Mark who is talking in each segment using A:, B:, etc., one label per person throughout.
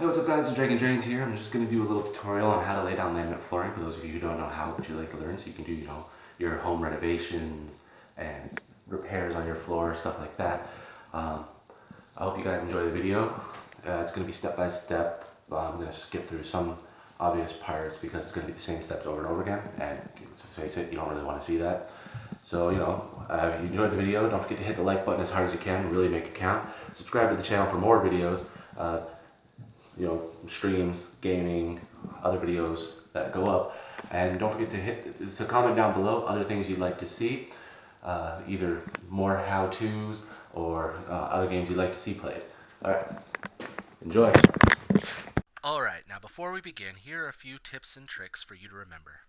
A: Hey, what's up guys, it's Dragon Drains here. I'm just going to do a little tutorial on how to lay down laminate flooring for those of you who don't know how, but you like to learn, so you can do, your home renovations and repairs on your floor, stuff like that. I hope you guys enjoy the video. It's going to be step by step. I'm going to skip through some obvious parts because it's going to be the same steps over and over again, and let's face it, you don't really want to see that. So, if you enjoyed the video, don't forget to hit the like button as hard as you can, really make it count. Subscribe to the channel for more videos. Streams, gaming, other videos that go up, and don't forget to comment down below other things you'd like to see, either more how-tos or other games you'd like to see played. Alright, enjoy.
B: Alright, now before we begin, here are a few tips and tricks for you to remember.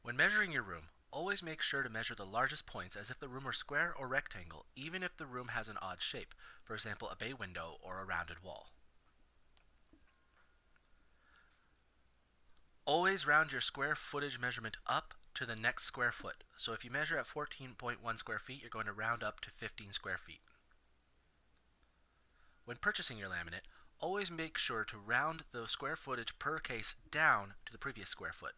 B: When measuring your room, always make sure to measure the largest points as if the room were square or rectangle, even if the room has an odd shape, for example a bay window or a rounded wall. Always round your square footage measurement up to the next square foot. So if you measure at 14.1 square feet, you're going to round up to 15 square feet. When purchasing your laminate, always make sure to round the square footage per case down to the previous square foot.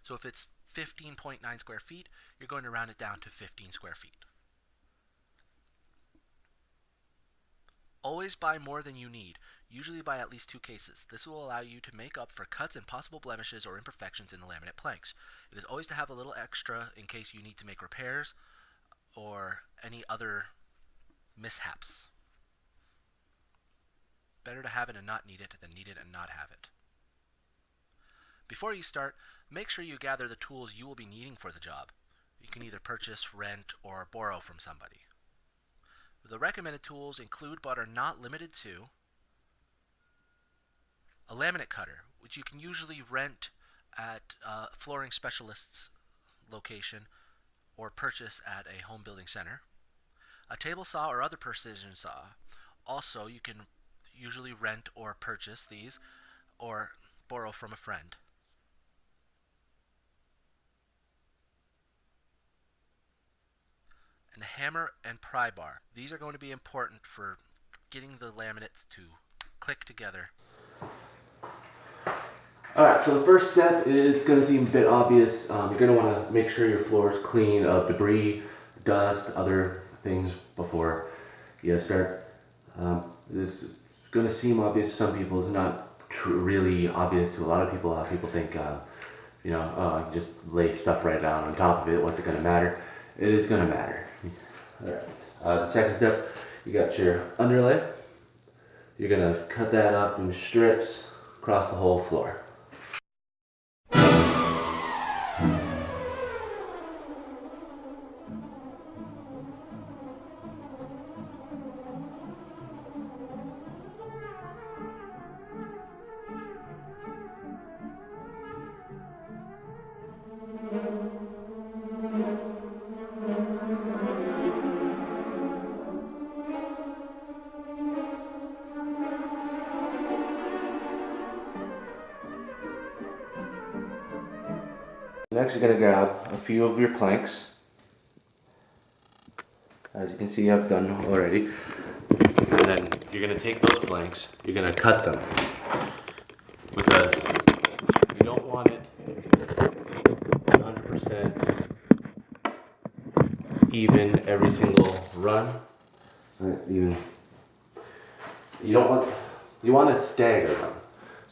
B: So if it's 15.9 square feet, you're going to round it down to 15 square feet. Always buy more than you need, usually buy at least 2 cases. This will allow you to make up for cuts and possible blemishes or imperfections in the laminate planks. It is always to have a little extra in case you need to make repairs or any other mishaps. Better to have it and not need it than need it and not have it. Before you start, make sure you gather the tools you will be needing for the job. You can either purchase, rent, or borrow from somebody. The recommended tools include, but are not limited to, a laminate cutter, which you can usually rent at a flooring specialist's location or purchase at a home building center. A table saw or other precision saw. Also, you can usually rent or purchase these or borrow from a friend. And a hammer and pry bar. These are going to be important for getting the laminates to click together.
A: Alright, so the first step is going to seem a bit obvious. You're going to want to make sure your floor is clean of debris, dust, other things before you start. This is going to seem obvious to some people. It's not really obvious to a lot of people. A lot of people think, just lay stuff right down on top of it. What's it going to matter? It is going to matter. Alright. The second step, you got your underlay. You're going to cut that up in strips across the whole floor. Next, you're going to grab a few of your planks. As you can see, I've done already. And then you're going to take those planks, you're going to cut them. Because you don't want it 100% even every single run. You want to stagger them.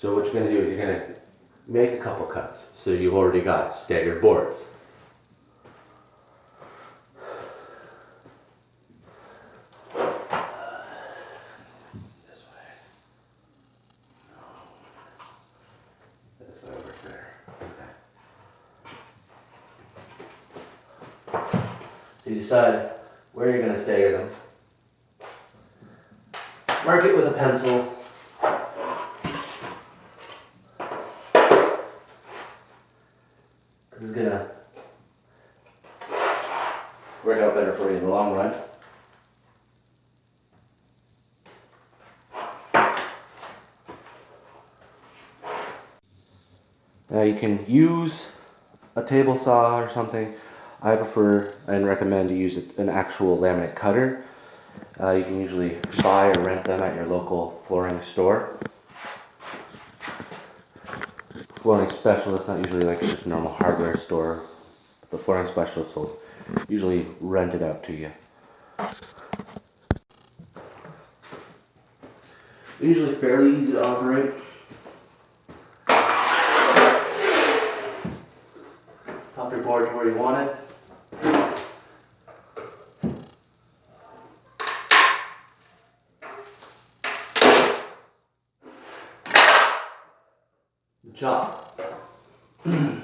A: So what you're going to do is you're going to make a couple cuts. So you've already got staggered boards. So you decide where you're going to stagger them. Mark it with a pencil. This is going to work out better for you in the long run. Now you can use a table saw or something. I prefer and recommend to use an actual laminate cutter. You can usually buy or rent them at your local flooring store. Flooring specialist, not usually like just a normal hardware store. The flooring specialist will usually rent it out to you. They're usually fairly easy to operate. Pop your board to where you want it. Chop. And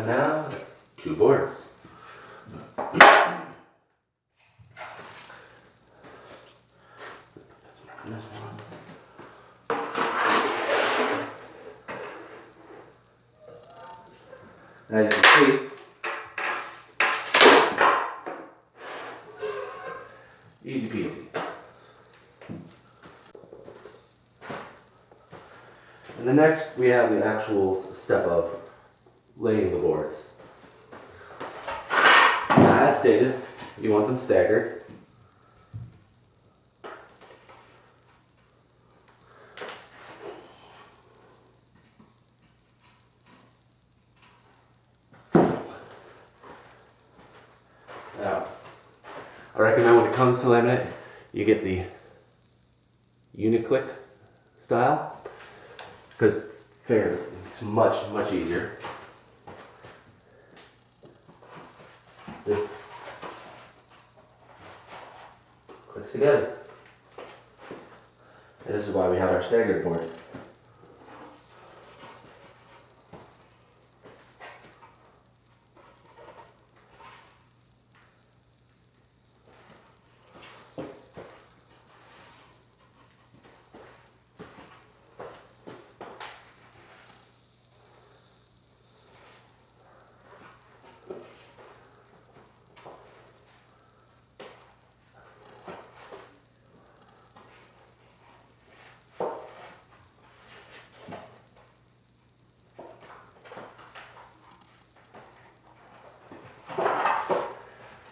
A: now, 2 boards. As you can see, easy peasy. And the next, we have the actual step of laying the boards. Now, as stated, you want them staggered. Now, I recommend when it comes to laminate, you get the uni-click style, because it's much easier. This clicks together. And this is why we have our staggered board.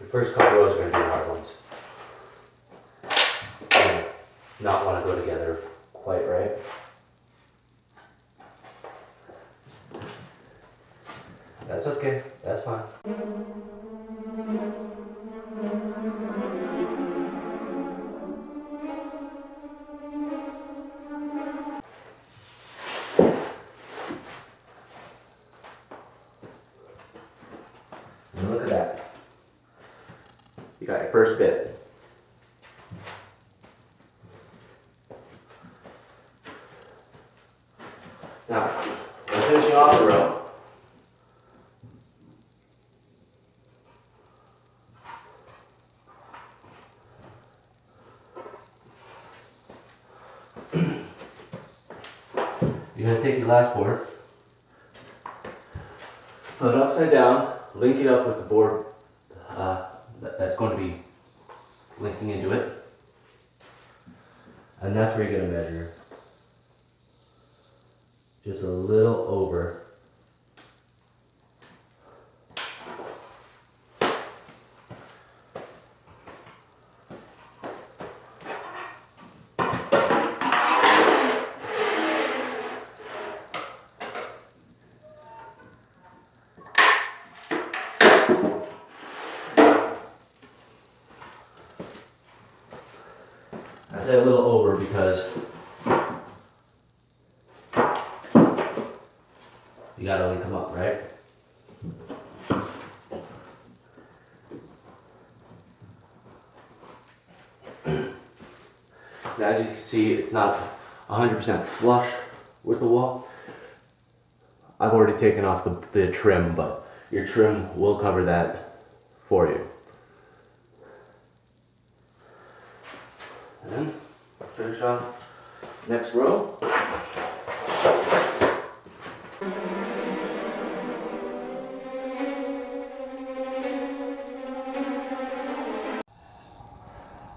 A: The first couple rows are going to be the hard ones. Not want to go together quite right. That's okay, that's fine. And look at that. You got your first bit. Now, we're finishing off the row. You're going to take your last board, put it upside down, link it up with the board that's going to be linking into it, and that's where you're going to measure just a little over. I say a little over because you gotta link them up, right? Now, as you can see, it's not 100% flush with the wall. I've already taken off the trim, but your trim will cover that for you. And then finish off next row.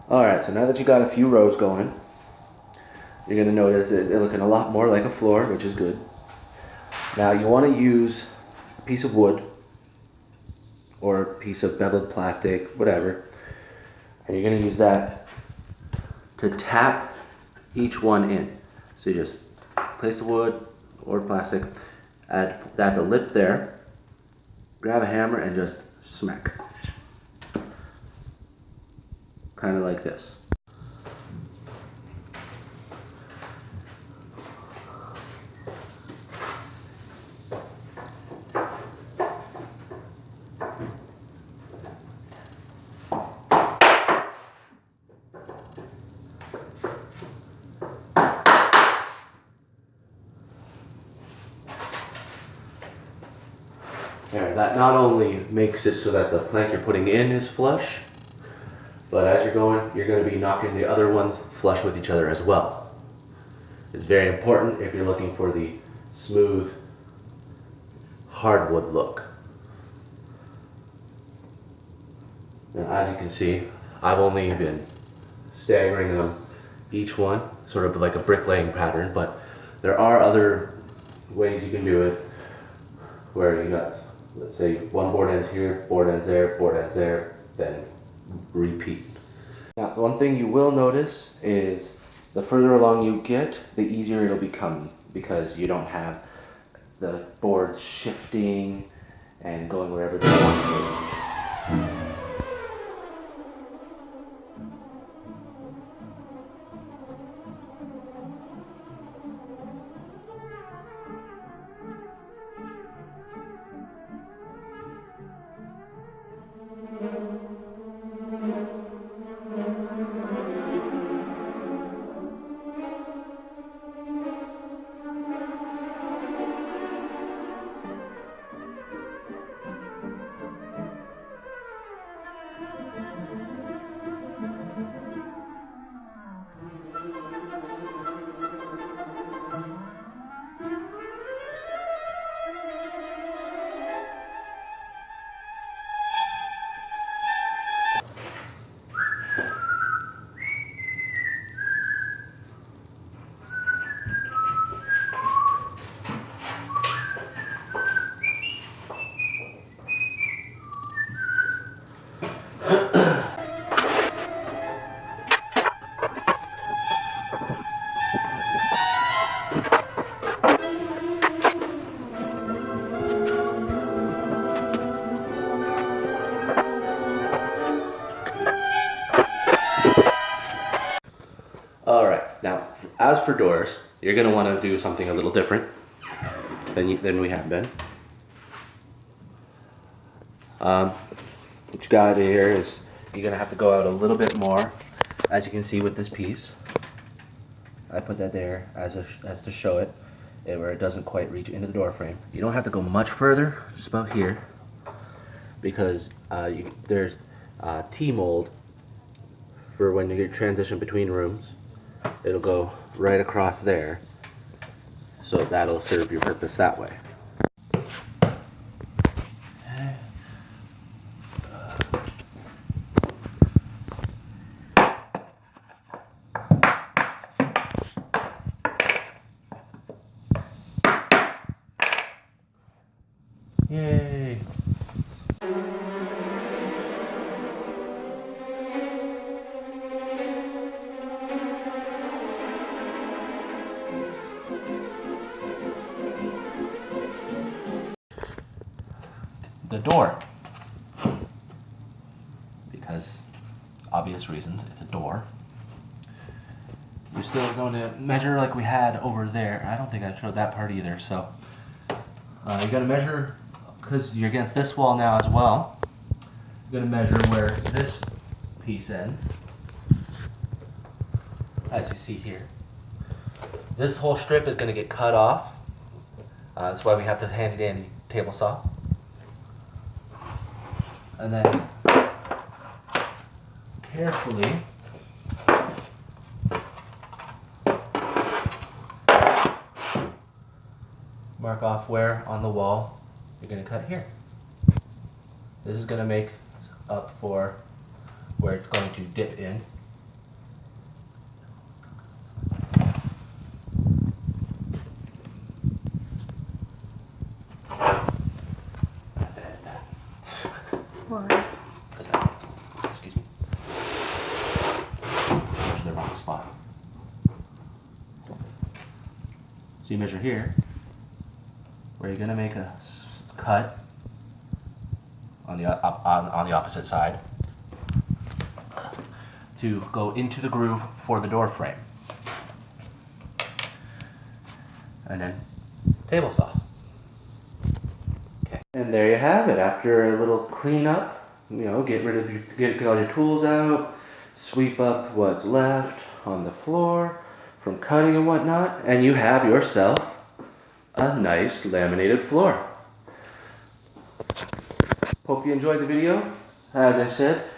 A: Alright, so now that you got a few rows going, you're going to notice it looking a lot more like a floor, which is good. Now you want to use piece of wood or a piece of beveled plastic, whatever, and you're going to use that to tap each one in. So you just place the wood or plastic, add the lip there, grab a hammer and just smack. Kind of like this. There, that not only makes it so that the plank you're putting in is flush, but as you're going to be knocking the other ones flush with each other as well. It's very important if you're looking for the smooth hardwood look. Now, as you can see, I've only been staggering them each one, sort of like a bricklaying pattern, but there are other ways you can do it where you got, let's say, one board ends here, board ends there, then repeat. Now, one thing you will notice is the further along you get, the easier it'll become, because you don't have the boards shifting and going wherever they want to go. Alright, now as for doors, you're going to want to do something a little different than we have been. What you got here is you're going to have to go out a little bit more, as you can see with this piece. I put that there as to show it, where it doesn't quite reach into the door frame. You don't have to go much further, just about here, because there's T-mold for when you transition between rooms. It'll go right across there, so that'll serve your purpose that way. Yay! The door, because obvious reasons, it's a door. You're still going to measure like we had over there. I don't think I showed that part either, so you're going to measure, because you're against this wall now as well. You're going to measure where this piece ends, as you see here. This whole strip is going to get cut off. That's why we have to hand it in table saw. And then carefully mark off where on the wall you're going to cut here. This is going to make up for where it's going to dip in. So you measure here, where you're going to make a cut on the opposite side to go into the groove for the door frame. And then table saw. Okay. And there you have it. After a little cleanup, you know, get all your tools out, sweep up what's left on the floor from cutting and whatnot, and you have yourself a nice laminated floor. Hope you enjoyed the video. As I said,